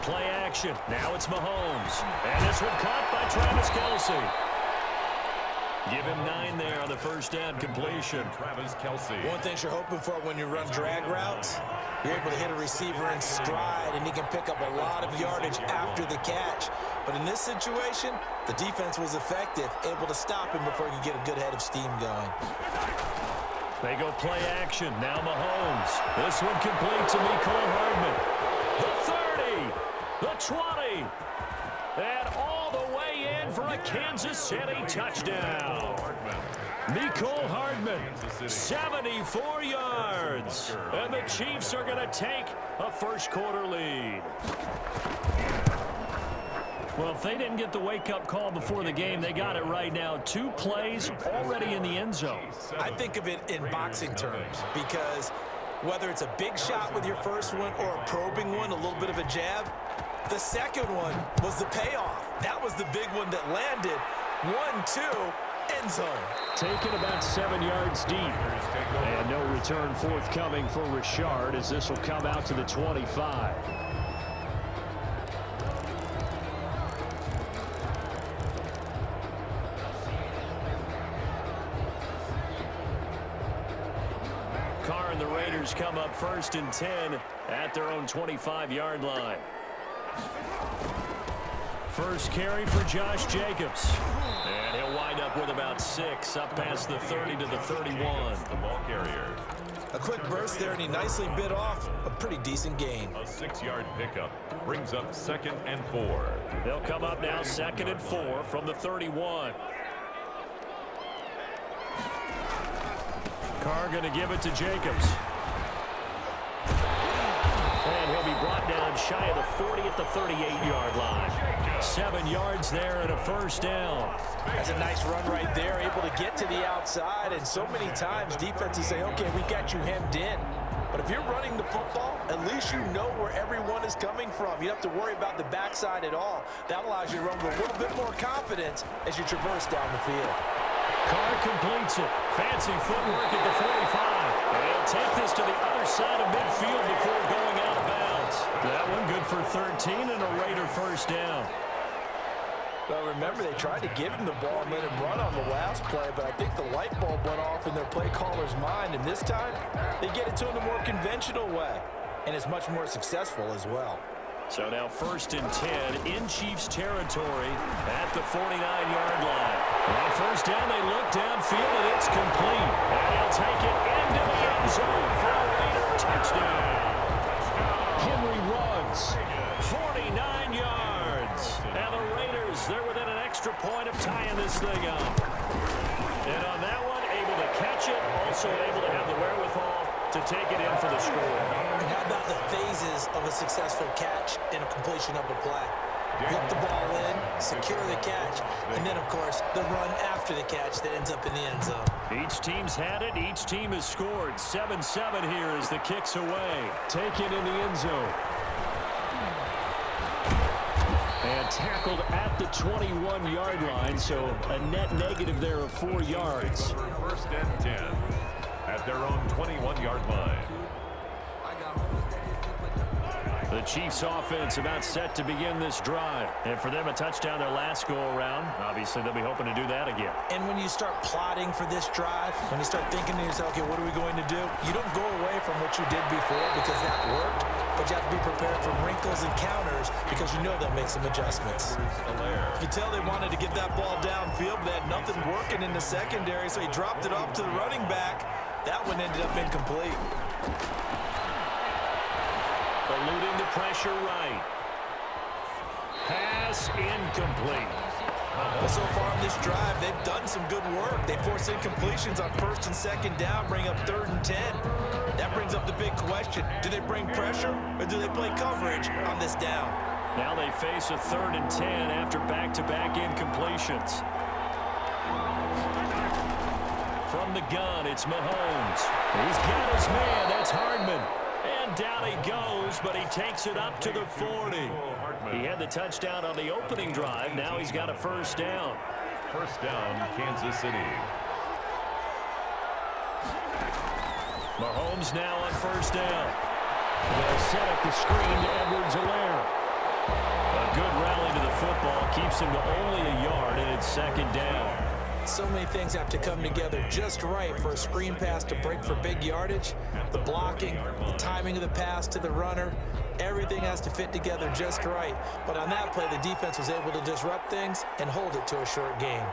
play action. Now it's Mahomes. And this one caught by Travis Kelce. Give him 9 there on the first down completion. Travis Kelce. One thing you're hoping for when you run drag routes, you're able to hit a receiver in stride, and he can pick up a lot of yardage after the catch. But in this situation, the defense was effective, able to stop him before he could get a good head of steam going. They go play action. Now Mahomes. This one complete to Mecole Hardman. The 30, the 20, and all the way in for a Kansas City touchdown. Mecole Hardman, 74 yards. And the Chiefs are going to take a first-quarter lead. Well, if they didn't get the wake-up call before the game, they got it right now. 2 plays already in the end zone. I think of it in boxing terms because whether it's a big shot with your first one or a probing one, a little bit of a jab, the second one was the payoff. That was the big one that landed. 1-2, end zone. Taken about 7 yards deep. And no return forthcoming for Richard as this will come out to the 25. Carr and the Raiders come up 1st and 10 at their own 25-yard line. First carry for Josh Jacobs. And he'll wind up with about 6 up past the 30 to the 31. The ball carrier. A quick burst there, and he nicely bit off a pretty decent gain. A 6-yard pickup brings up 2nd and 4. They'll come up now 2nd and 4 from the 31. Carr going to give it to Jacobs. And he'll be brought down shy of the 40 at the 38-yard line. 7 yards there and a first down. That's a nice run right there, able to get to the outside. And so many times defenses say, okay, we got you hemmed in. But if you're running the football, at least you know where everyone is coming from. You don't have to worry about the backside at all. That allows you to run with a little bit more confidence as you traverse down the field. Carr completes it. Fancy footwork at the 45. And he'll take this to the other side of midfield before going out of bounds. That one good for 13 and a Raider first down. Well, remember, they tried to give him the ball and let him run on the last play, but I think the light bulb went off in their play caller's mind, and this time they get it to him the more conventional way, and it's much more successful as well. So now 1st and 10 in Chiefs territory at the 49-yard line. On first down, they look downfield, and it's complete. And he'll take it into the end zone for a Raider touchdown. Henry runs 49 yards. And the Raiders, they're within an extra point of tying this thing up. And on that one, able to catch it, also able to have the wherewithal to take it in for the score. And how about the phases of a successful catch and a completion of a play? Hook the ball in, secure the catch, and then, of course, the run after the catch that ends up in the end zone. Each team's had it. Each team has scored. 7-7 here as the kick's away. Taken in the end zone. And tackled at the 21-yard line, so a net negative there of 4 yards. 1st and 10 at their own 21-yard line. The Chiefs offense about set to begin this drive. And for them, a touchdown their last go-around. Obviously, they'll be hoping to do that again. And when you start plotting for this drive, when you start thinking to yourself, okay, what are we going to do? You don't go away from what you did before because that worked, but you have to be prepared for wrinkles and counters because you know they'll make some adjustments. You can tell they wanted to get that ball downfield, but they had nothing working in the secondary, so he dropped it off to the running back. That one ended up incomplete. Eluding the pressure right. Pass incomplete. Well, so far on this drive, they've done some good work. They force incompletions on 1st and 2nd down, bring up 3rd and 10. That brings up the big question. Do they bring pressure or do they play coverage on this down? Now they face a 3rd and 10 after back-to-back incompletions. From the gun, it's Mahomes. He's got his man. That's Hardman. And down he goes, but he takes it up to the 40. He had the touchdown on the opening drive. Now he's got a first down. First down, Kansas City. Mahomes now on first down. They'll set up the screen to Edwards-Helaire. A good rally to the football keeps him to only a yard, and it's second down. So many things have to come together just right for a screen pass to break for big yardage. The blocking, the timing of the pass to the runner, everything has to fit together just right. But on that play, the defense was able to disrupt things and hold it to a short gain.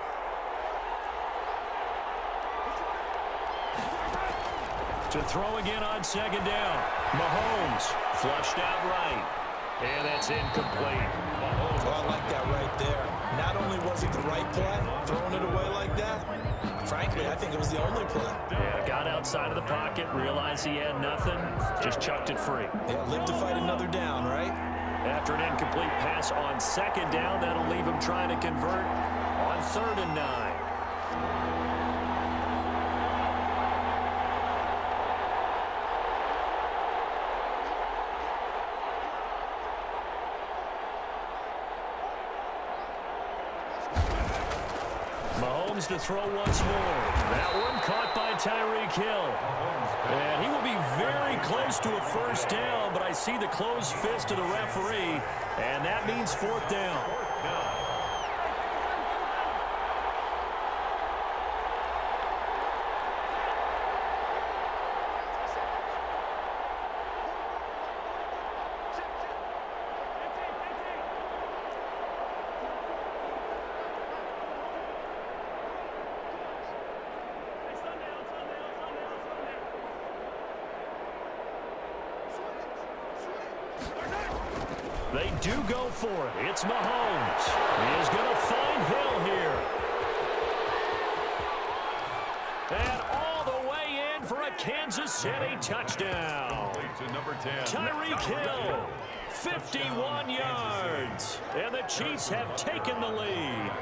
To throw again on second down. Mahomes flushed out right. And that's incomplete. Oh, I like that right there. Not only was it the right play, throwing it away like that, frankly, I think it was the only play. Yeah, got outside of the pocket, realized he had nothing, just chucked it free. Yeah, live to fight another down, right? After an incomplete pass on second down, that'll leave him trying to convert on 3rd and 9. Mahomes to throw once more. That one caught by Tyreek Hill. And he will be very close to a first down, but I see the closed fist of the referee, and that means 4th down. They do go for it. It's Mahomes. He is going to find Hill here. And all the way in for a Kansas City touchdown. Tyreek Hill, 51 yards. And the Chiefs have taken the lead.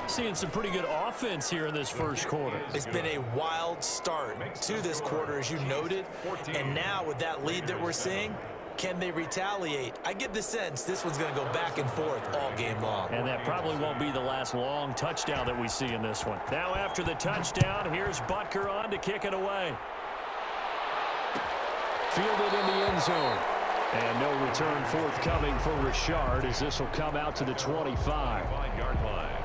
Seeing some pretty good offense here in this first quarter. It's been a wild start to this quarter, as you noted. And now with that lead that we're seeing, can they retaliate? I get the sense this one's going to go back and forth all game long. And that probably won't be the last long touchdown that we see in this one. Now after the touchdown, here's Butker on to kick it away. Fielded in the end zone. And no return forthcoming for Richard, as this will come out to the 25. 5-yard line.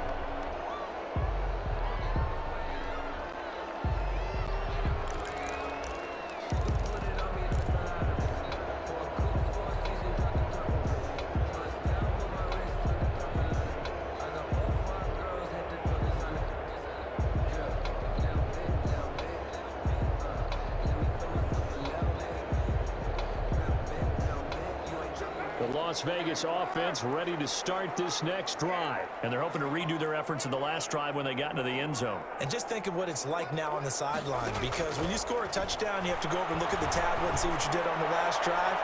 The Las Vegas offense ready to start this next drive. And they're hoping to redo their efforts in the last drive when they got into the end zone. And just think of what it's like now on the sideline, because when you score a touchdown, you have to go over and look at the tablet and see what you did on the last drive.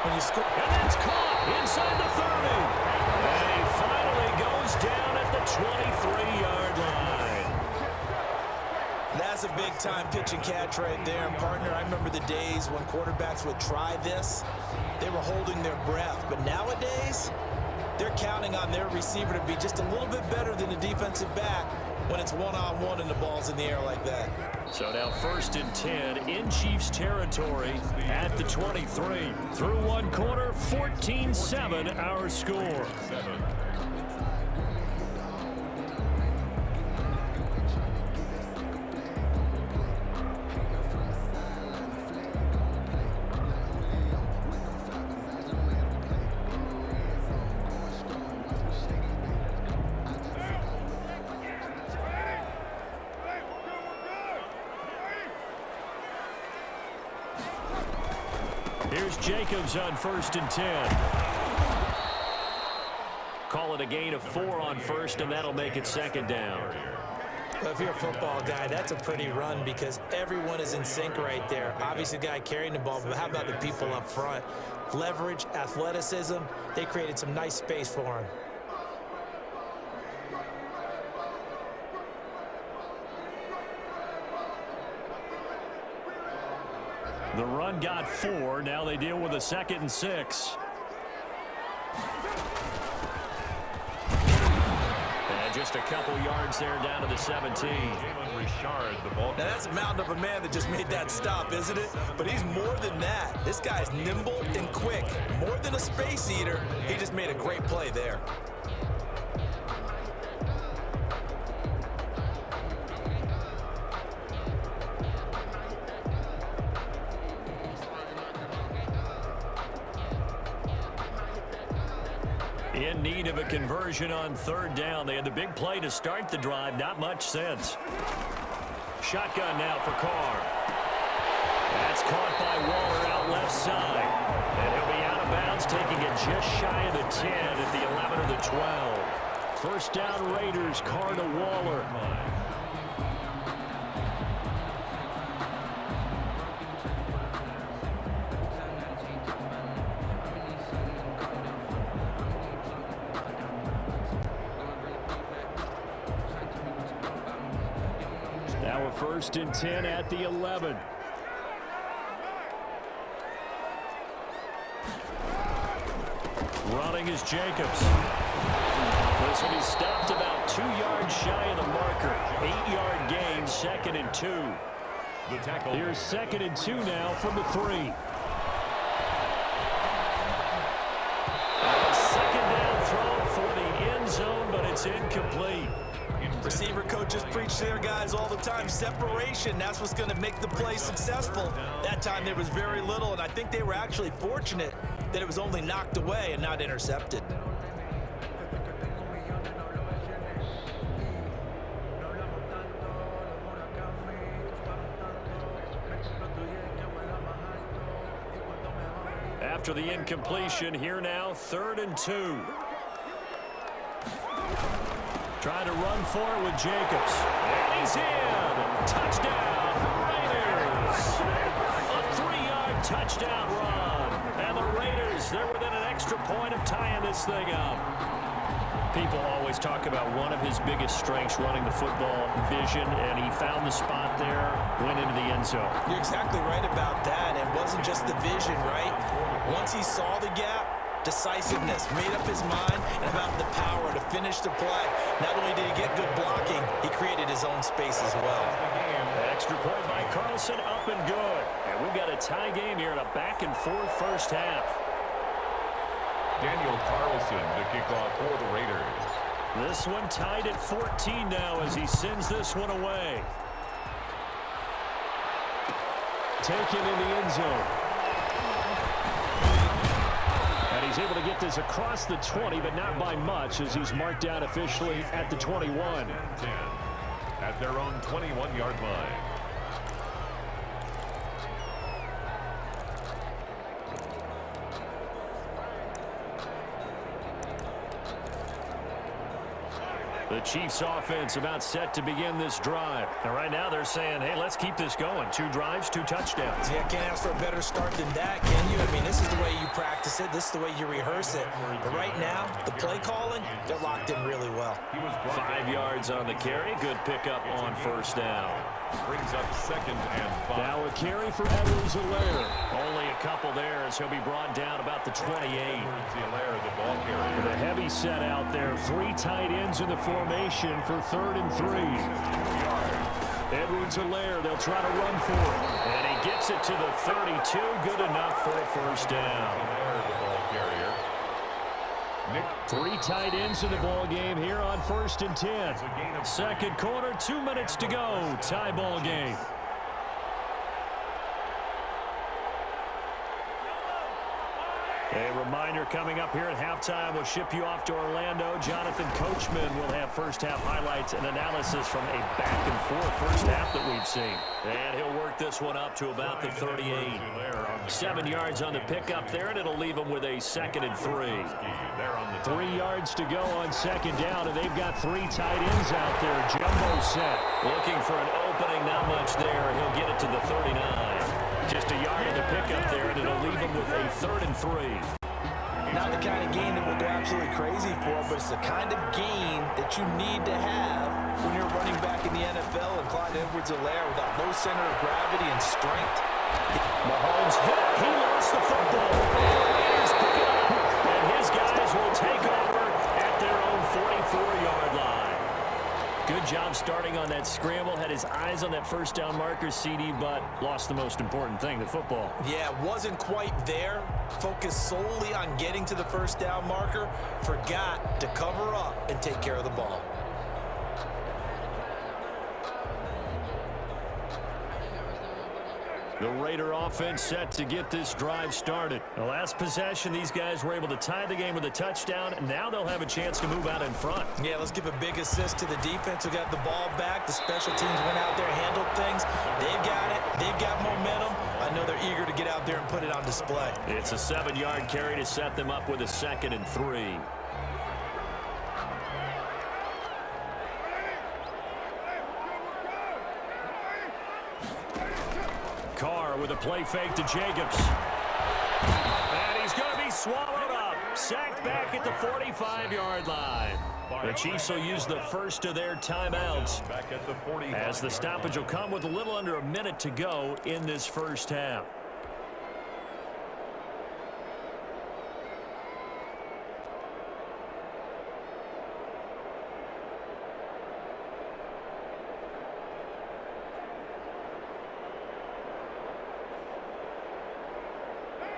When you score, and that's caught inside the 30. And he finally goes down at the 23-yard line. That's a big-time pitch and catch right there. And, partner, I remember the days when quarterbacks would try this. They were holding their breath. But nowadays, they're counting on their receiver to be just a little bit better than the defensive back when it's one-on-one and the ball's in the air like that. So now 1st and 10 in Chiefs territory at the 23. Through one quarter, 14-7 our score. Here's Jacobs on 1st and 10. Call it a gain of 4 on 1st, and that'll make it 2nd down. Well, if you're a football guy, that's a pretty run because everyone is in sync right there. Obviously, the guy carrying the ball, but how about the people up front? Leverage, athleticism, they created some nice space for him. The run got 4. Now they deal with a 2nd and 6. And just a couple yards there down to the 17. Now that's a mountain of a man that just made that stop, isn't it? But he's more than that. This guy's nimble and quick. More than a space eater, he just made a great play there. In need of a conversion on third down. They had the big play to start the drive. Not much sense. Shotgun now for Carr. That's caught by Waller out left side. And he'll be out of bounds, taking it just shy of the 10 at the 11 or the 12. First down Raiders, Carr to Waller. Now a 1st and 10 at the 11. Running is Jacobs. This one, he stopped about 2 yards shy of the marker. 8-yard gain, 2nd and 2. Here's 2nd and 2 now from the 3. Second down throw for the end zone, but it's incomplete. Receiver coaches preach there, guys, all the time. Separation, that's what's going to make the play successful. That time there was very little, and I think they were actually fortunate that it was only knocked away and not intercepted. After the incompletion, here now, 3rd and 2. Trying to run for it with Jacobs. And he's in. Touchdown, Raiders. A 3-yard touchdown run. And the Raiders, they're within an extra point of tying this thing up. People always talk about one of his biggest strengths, running the football, vision, and he found the spot there, went into the end zone. You're exactly right about that. It wasn't just the vision, right? Once he saw the gap, decisiveness, made up his mind, and about the power to finish the play. Not only did he get good blocking, he created his own space as well. Extra point by Carlson, up and good. And we've got a tie game here in a back-and-forth first half. Daniel Carlson to kick off for the Raiders. This one tied at 14 now as he sends this one away. Taken in the end zone. And he's able to get this across the 20, but not by much, as he's marked down officially at the 21. 10 at their own 21-yard line. The Chiefs offense about set to begin this drive. And right now they're saying, hey, let's keep this going. 2 drives, 2 touchdowns. Yeah, can't ask for a better start than that, can you? I mean, this is the way you practice it. This is the way you rehearse it. But right now, the play calling, they're locked in really well. 5 yards on the carry. Good pickup on first down. Brings up 2nd and 5. Now a carry for Edwards-Helaire. Only a couple there as he'll be brought down about the 28. Edwards-Helaire, the ball carrier. With a heavy set out there. 3 tight ends in the formation for 3rd and 3. Edwards-Helaire, they'll try to run for it. And he gets it to the 32. Good enough for a first down. The ball carrier. Nick. 3 tight ends in the ball game here on 1st and 10. Second quarter, 2 minutes to go. Tie ball game. A reminder coming up here at halftime, we'll ship you off to Orlando. Jonathan Coachman will have first-half highlights and analysis from a back-and-forth first half that we've seen. And he'll work this one up to about the 38. 7 yards on the pickup there, and it'll leave him with a 2nd and 3. 3 yards to go on 2nd down, and they've got 3 tight ends out there. Jumbo set. Looking for an opening, not much there. He'll get it to the 39. Just a yard of the pickup there, and it'll leave him with a 3rd and 3. Not the kind of gain that we'll go absolutely crazy for, but it's the kind of gain that you need to have when you're running back in the NFL. And Clyde Edwards-Helaire with that low center of gravity and strength. Mahomes hit. He lost the football. Raiders pick it up, and his guys will take over at their own 44-yard line. Good job starting on that scramble. Had his eyes on that first down marker, CD, but lost the most important thing, the football. Yeah, wasn't quite there. Focused solely on getting to the first down marker. Forgot to cover up and take care of the ball. The Raider offense set to get this drive started. The last possession, these guys were able to tie the game with a touchdown, and now they'll have a chance to move out in front. Yeah, let's give a big assist to the defense who got the ball back. The special teams went out there, handled things. They've got it. They've got momentum. I know they're eager to get out there and put it on display. It's a 7-yard carry to set them up with a 2nd and 3. Carr with a play fake to Jacobs. And he's going to be swallowed up. Sacked back at the 45-yard line. The Chiefs will use the first of their timeouts as the stoppage will come with a little under a minute to go in this first half.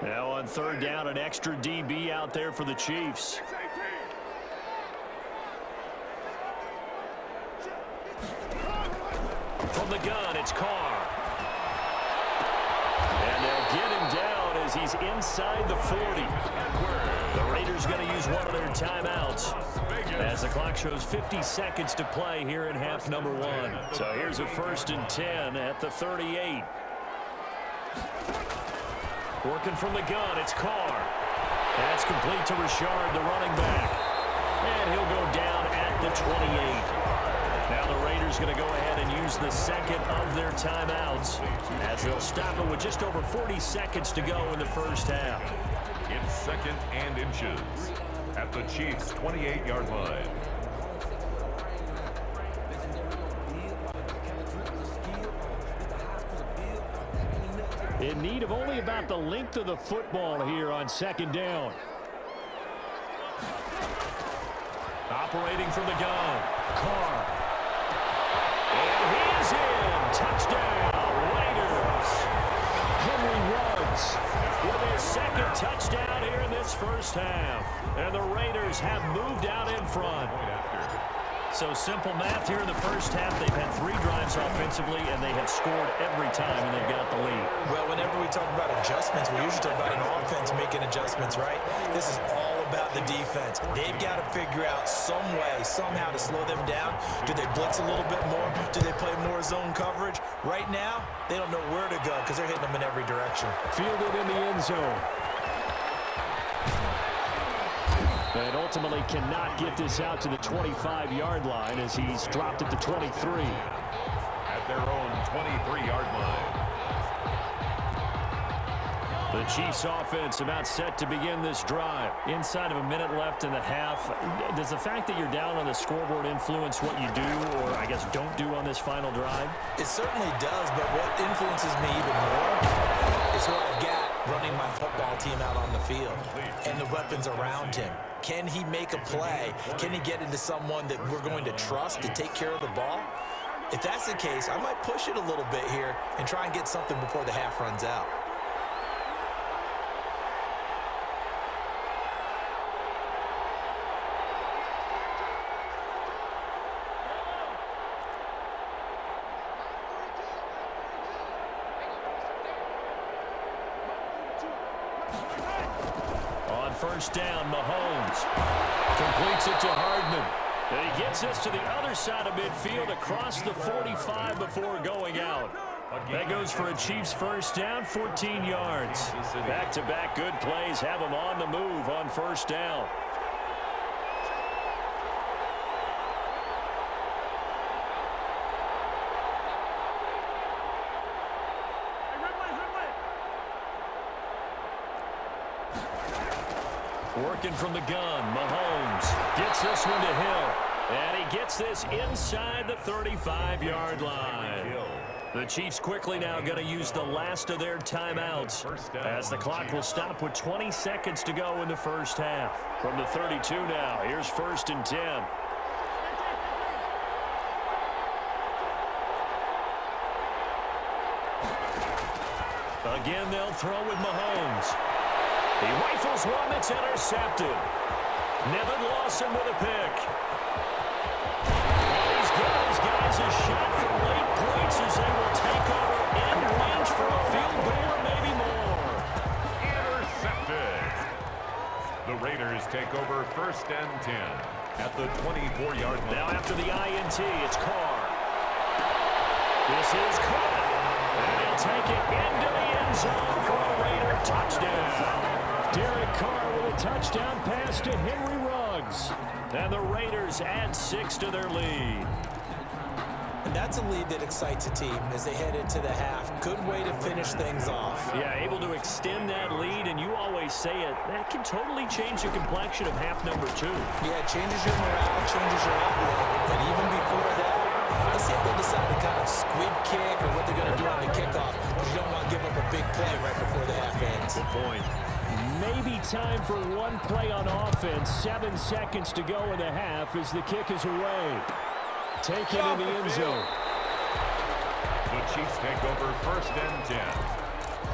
Now on 3rd down, an extra DB out there for the Chiefs. From the gun, it's Carr. And they'll get him down as he's inside the 40. The Raiders going to use one of their timeouts as the clock shows 50 seconds to play here in half number 1. So here's a 1st and 10 at the 38. Working from the gun, it's Carr. That's complete to Richard, the running back. And he'll go down at the 28. Now the Raiders going to go ahead and use the 2nd of their timeouts as they'll stop it with just over 40 seconds to go in the first half. It's 2nd and inches at the Chiefs' 28-yard line. In need of only about the length of the football here on 2nd down. Operating from the gun, Carr. And he is in. Touchdown, Raiders. Henry Ruggs with his 2nd touchdown here in this first half. And the Raiders have moved out in front. So simple math here in the first half. They've had 3 drives offensively, and they have scored every time, and they've got the lead. Well, whenever we talk about adjustments, we usually talk about an offense making adjustments, right? This is all about the defense. They've got to figure out some way, somehow to slow them down. Do they blitz a little bit more? Do they play more zone coverage? Right now, they don't know where to go because they're hitting them in every direction. Fielded in the end zone. And ultimately cannot get this out to the 25-yard line as he's dropped at the 23. At their own 23-yard line. The Chiefs offense about set to begin this drive. Inside of a minute left in the half. Does the fact that you're down on the scoreboard influence what you do, or I guess don't do on this final drive? It certainly does, but what influences me even more is what I've got running my football team out on the field and the weapons around him. Can he make a play? Can he get into someone that we're going to trust to take care of the ball? If that's the case, I might push it a little bit here and try and get something before the half runs out. First down, Mahomes completes it to Hardman. And he gets us to the other side of midfield across the 45 before going out. That goes for a Chiefs first down, 14 yards. Back-to-back good plays have them on the move on first down. Working from the gun, Mahomes gets this one to Hill. And he gets this inside the 35-yard line. The Chiefs quickly now going to use the last of their timeouts as the clock will stop with 20 seconds to go in the first half. From the 32 now, here's 1st and 10. Again, they'll throw with Mahomes. He rifles one that's intercepted. Nevin Lawson with a pick. And he's given his guys a shot for late points as they will take over in range for a field goal or maybe more. Intercepted. The Raiders take over 1st and 10 at the 24-yard line. Now after the INT, it's Carr. This is Carr. And he'll take it into the end zone for a Raider touchdown. Derek Carr with a touchdown pass to Henry Ruggs. And the Raiders add 6 to their lead. And that's a lead that excites a team as they head into the half. Good way to finish things off. Yeah, able to extend that lead, and you always say it, that can totally change the complexion of half number 2. Yeah, it changes your morale, changes your outlook. And even before that, let's see if they decide to kind of squib kick or what they're going to do on the kickoff, because you don't want to give up a big play right before the half ends. Good point. Maybe time for one play on offense. 7 seconds to go in the half as the kick is away. Taken in the end zone. The Chiefs take over 1st and 10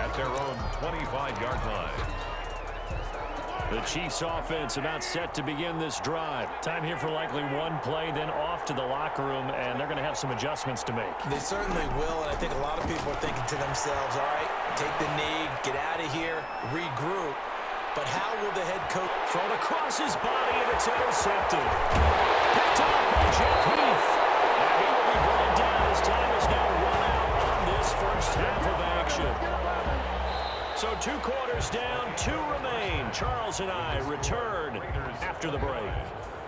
at their own 25-yard line. The Chiefs offense about set to begin this drive. Time here for likely one play, then off to the locker room, and they're going to have some adjustments to make. They certainly will, and I think a lot of people are thinking to themselves, all right, take the knee, get out of here, regroup. But how will the head coach thrown across his body, and it's intercepted. Picked up by Jeff Heath. And he will be brought down as time is now run out on this first half of action. So 2 quarters down, 2 remain. Charles and I return after the break.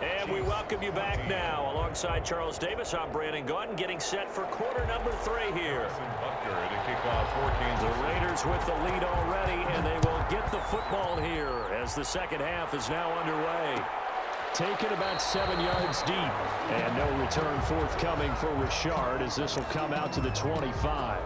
And we welcome you back now. Alongside Charles Davis, I'm Brandon Gaudin, getting set for quarter number 3 here. The Raiders with the lead already, and they will get the football here as the second half is now underway. Taken about 7 yards deep. And no return forthcoming for Richard as this will come out to the 25.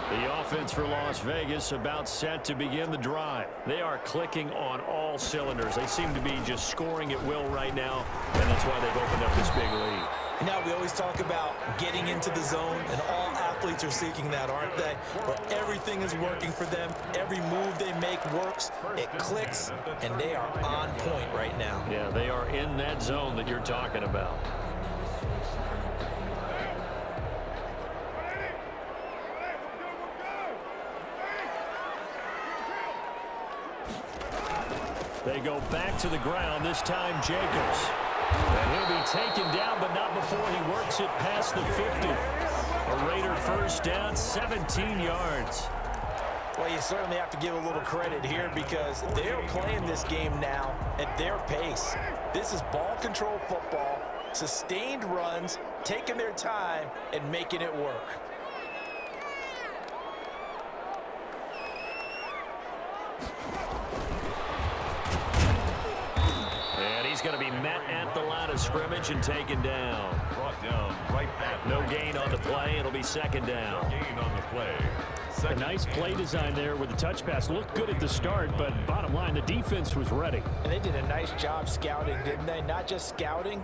The offense for Las Vegas about set to begin the drive. They are clicking on all cylinders. They seem to be just scoring at will right now, and that's why they've opened up this big lead. Now, we always talk about getting into the zone, and all athletes are seeking that, aren't they? Where everything is working for them, every move they make works, it clicks, and they are on point right now. Yeah, they are in that zone that you're talking about. They go back to the ground, this time Jacobs. And he'll be taken down, but not before he works it past the 50. A Raider first down, 17 yards. Well, you certainly have to give a little credit here because they're playing this game now at their pace. This is ball control football, sustained runs, taking their time, and making it work. Going to be met at the line of scrimmage and taken down. Brought down right at no gain on the play. It'll be second down. No gain on the play. A nice play design there with the touch pass. Looked good at the start, but bottom line, the defense was ready. And they did a nice job scouting, didn't they? Not just scouting,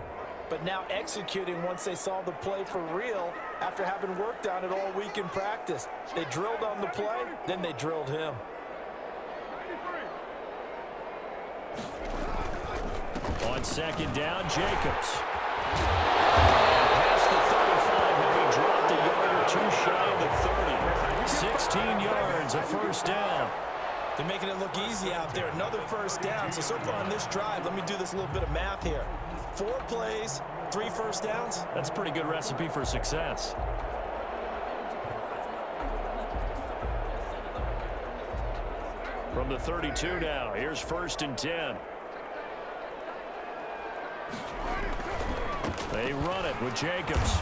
but now executing once they saw the play for real after having worked on it all week in practice. They drilled on the play, then they drilled him. On second down, Jacobs. Past the 35, having dropped a yard or 2 shy of the 30. 16 yards, a first down. They're making it look easy out there. Another first down. So far on this drive, let me do this little bit of math here. 4 plays, 3 first downs. That's a pretty good recipe for success. From the 32 now, here's 1st and 10. They run it with Jacobs.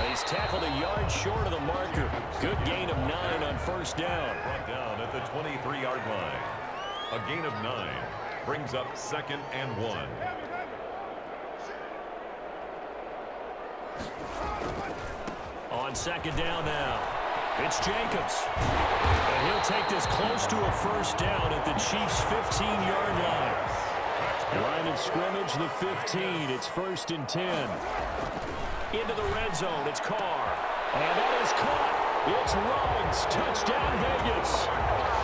He's tackled a yard short of the marker. Good gain of 9 on first down. Brought down at the 23-yard line. A gain of 9 brings up 2nd and 1. On second down now, it's Jacobs. And he'll take this close to a first down at the Chiefs' 15-yard line. Line of scrimmage, the 15. It's 1st and 10. Into the red zone, it's Carr. And that is caught. It's Ruggs. Touchdown, Vegas.